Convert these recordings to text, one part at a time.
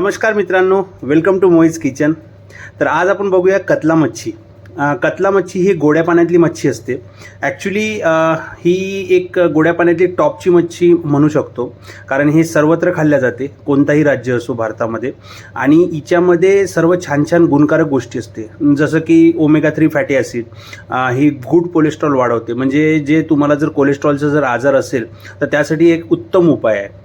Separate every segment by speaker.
Speaker 1: नमस्कार मित्रांनो, welcome to Moiz kitchen. तर आज आपण बघूया कतला मच्छी। कतला मच्छी ही गोड्या पाण्यातली मच्छी असते। ॲक्च्युली ही एक गोड्या पाण्यातली टॉपची मच्छी म्हणू शकतो, कारण हे सर्वत्र खाल्ल्या जाते, कोणताही राज्य असो भारतामध्ये। आणि हिच्यामध्ये सर्व छान छान गुणकारक गोष्टी असते, जसं की ओमेगा 3 फॅटी ॲसिड। ही गुड कोलेस्ट्रॉल वाढवते, म्हणजे जे तुम्हाला जर कोलेस्ट्रॉलचा जर आजार असेल तर त्यासाठी एक उत्तम उपाय आहे।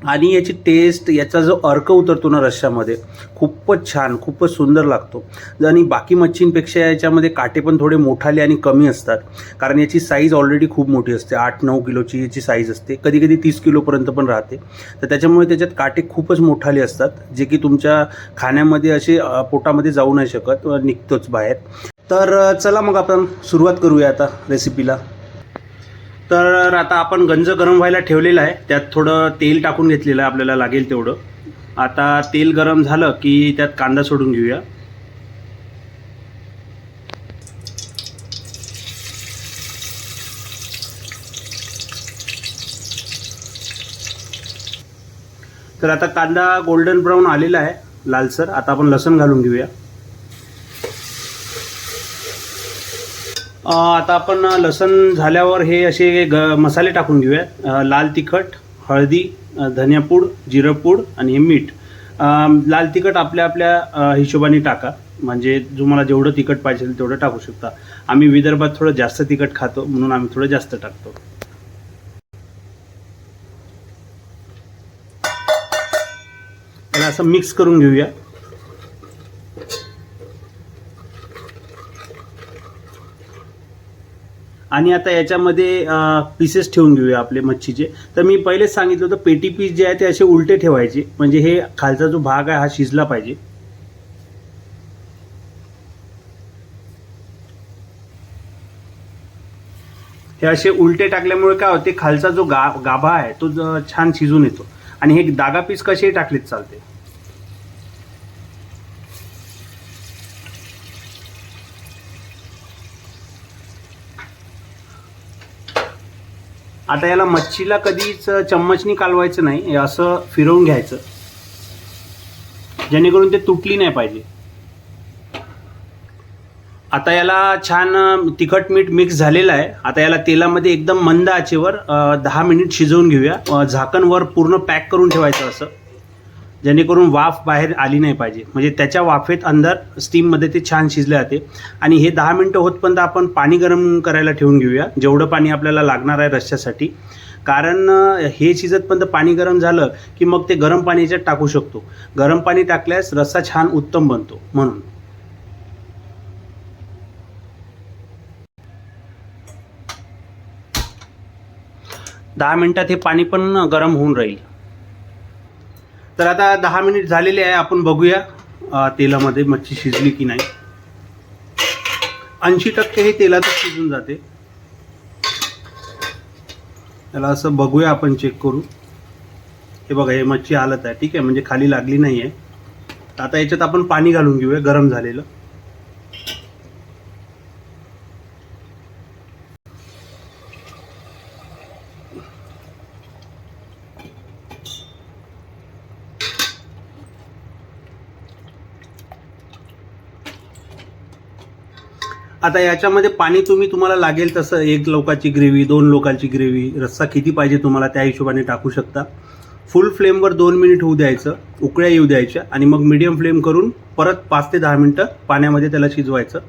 Speaker 1: आणि याची टेस्ट, याचा जो अर्क उतरतो ना रश्श्यामध्ये, खूपच छान, खूपच सुंदर लागतो। आणि बाकी मच्छींपेक्षा याच्यामध्ये काटे पण थोडे मोठाले आणि कमी असतात, कारण याची साईज ऑलरेडी खूप मोठी असते। 8-9 किलोची याची साईज असते, कधी कधी 30 किलोपर्यंत पण राहते। तर त्याच्यामुळे त्याच्यात काटे खूपच मोठाले असतात, जे की तुमच्या खाण्यामध्ये असे पोटामध्ये जाऊ नाही शकत, निघतोच बाहेर। तर चला मग आपण सुरुवात करूया आता रेसिपीला। तर आता आपण गंज गरम व्हायला ठेवलेला आहे, त्यात थोडं तेल टाकून घेतलेलं आहे, आपल्याला लागेल तेवढं। आता तेल गरम झालं की त्यात कांदा सोडून घेऊया। तर आता कांदा गोल्डन ब्राऊन आलेला आहे, लालसर। आता आपण लसूण घालून घेऊया। आता आपण लसूण झाल्यावर हे असे मसाले टाकून घेऊया। लाल तिखट, हळदी, धनियापूड, जिरंपूड आणि हे मीठ। लाल तिखट आपल्या आपल्या हिशोबाने टाका, म्हणजे तुम्हाला जेवढं तिखट पाहिजे तेवढं टाकू शकता। आम्ही विदर्भात थोडं जास्त तिखट खातो, म्हणून आम्ही थोडं जास्त टाकतो। त्याला असं मिक्स करून घेऊया। आणि आता याच्यामध्ये पीसेस ठेवून घेऊया आपले मच्छीचे। तर मी पहिलेच सांगितलं होतं, पेटी पीस जे आहे ते असे उलटे ठेवायचे, म्हणजे हे खालचा जो भाग आहे हा शिजला पाहिजे। हे असे उलटे टाकल्यामुळे काय होते, खालचा जो गाभा आहे तो छान शिजून येतो। आणि हे दागा पीस कसेही टाकलेत चालते। आता याला मच्छीला कधीच चम्मचनी कालवायचं नाही, असं फिरवून घ्यायचं, जेणेकरून ते तुटली नाही पाहिजे। आता याला छान तिखट मीठ मिक्स झालेलं आहे। आता याला तेलामध्ये एकदम मंद आचेवर 10 मिनिट शिजवून घेऊया। झाकण वर पूर्ण पॅक करून ठेवायचं असं, जेणेकरून वाफ बाहेर आली नाही पाहिजे, म्हणजे त्याच्या वाफेत अंदर स्टीममध्ये ते छान शिजले जाते। आणि हे 10 मिनटं होतपर्यंत आपण पाणी गरम करायला ठेवून घेऊया, जेवढं पाणी आपल्याला लागणार आहे रश्श्यासाठी। कारण हे शिजतपर्यंत पाणी गरम झालं की मग ते गरम पाणी याच्यात टाकू शकतो। गरम पाणी टाकल्यास रस्सा छान उत्तम बनतो, म्हणून। दहा मिनिटात हे पाणी पण गरम होऊन राहील। तर आता 10 मिनिट झालेले आहे, आपण बघूया तेलामध्ये मच्छी शिजली की नाही। 80% हे तेलातच शिजून जाते। त्याला असं बघूया, आपण चेक करू। हे बघा, हे मच्छी हालत आहे, ठीक आहे, म्हणजे खाली लागली नाही आहे। आता याच्यात आपण पाणी घालून घेऊया गरम झालेलं। आता याच्यामध्ये पाणी तुम्हाला लागेल तसं, 1 लोकाची ग्रेव्ही, 2 लोकांची ग्रेव्ही, रस्सा किती पाहिजे तुम्हाला त्या हिशोबाने टाकू शकता। फुल फ्लेमवर 2 मिनिट होऊ द्यायचं, उकळ्या येऊ द्यायच्या, आणि मग मीडियम फ्लेम करून परत 5 ते 10 मिनिटं पाण्यामध्ये त्याला शिजवायचं।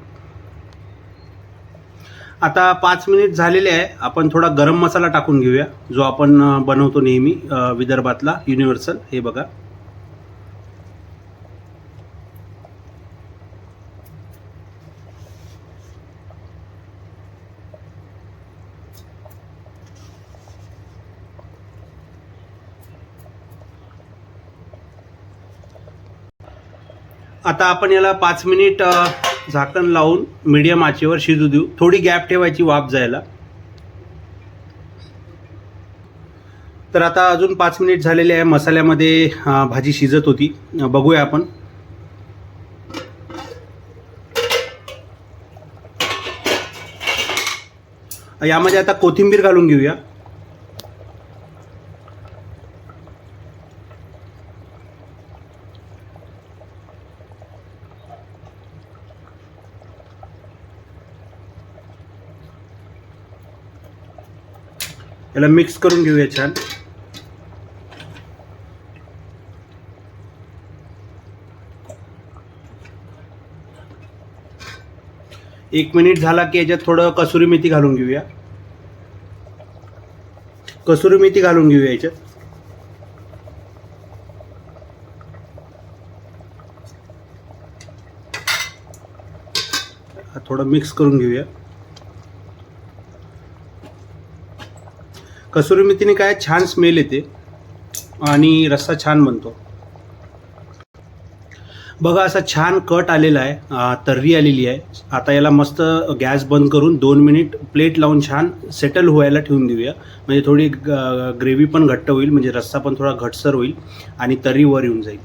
Speaker 1: आता 5 मिनिट झालेले आहे, आपण थोडा गरम मसाला टाकून घेऊया, जो आपण बनवतो नेहमी विदर्भातला युनिव्हर्सल। हे बघा, आता आपण याला 5 मिनिट झाकण लावून मीडियम आचेवर शिजू देऊ। थोडी गॅप ठेवायची वाफ जायला। तर आता अजून 5 मिनिट झालेले आहे, मसाल्यामध्ये भाजी शिजत होती। बघूया आपण। यामध्ये आता कोथिंबीर घालून घेऊया। याला मिक्स करून घेऊया छान. एक मिनिट झाला की याच्यात थोडं कसुरी मेथी घालून घेऊया. कसुरी मेथी घालून घेऊया याच्यात. थोडं मिक्स करून घेऊया. कसुरी मेथीने काय छान स्मेल येते आणि रस्सा छान बनतो. बघा असा छान कट आलेला आहे, तर्री आलेली आहे. आता याला मस्त गॅस बंद करून 2 मिनिट प्लेट लावून छान सेटल व्हायला ठेवून देऊया. म्हणजे थोडी ग्रेव्ही पण घट्ट होईल, म्हणजे रस्सा पण थोडा घटसर होईल आणि तर्री वर येऊन जाईल.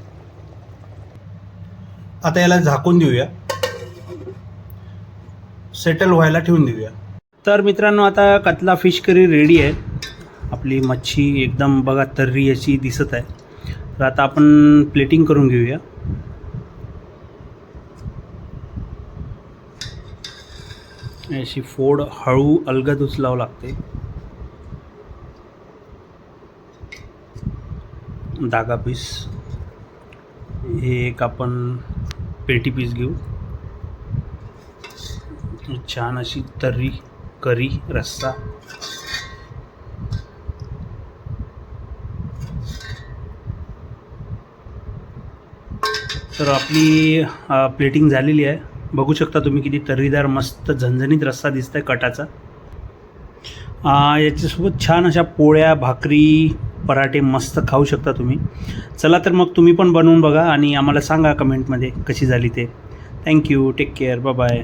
Speaker 1: आता याला झाकून देऊया, सेटल व्हायला ठेवून देऊया. तर मित्रांनो, आता कतला फिश करी रेडी आहे. आपली मच्छी एकदम बघा तर्री अशी दिसत आहे. तर आता आपण प्लेटिंग करून घेऊया. अशी फोड हळू अलगद उचलावं लागते. धागा पीस हे एक आपण पेटी पीस घेऊ. छान अशी तर्री करी रस्सा. तर आपली प्लेटिंग झालेली आहे. बघू शकता तुम्ही किती तर्रीदार मस्त झणझणीत रस्सा दिसतंय कटाचा. याच्यासोबत छान अशा पोळ्या, भाकरी, पराठे मस्त खाऊ शकता तुम्ही. चला तर मग तुम्ही पण बनवून बघा आणि आम्हाला सांगा कमेंटमध्ये कशी झाली ते. Thank you. Take care. Bye bye.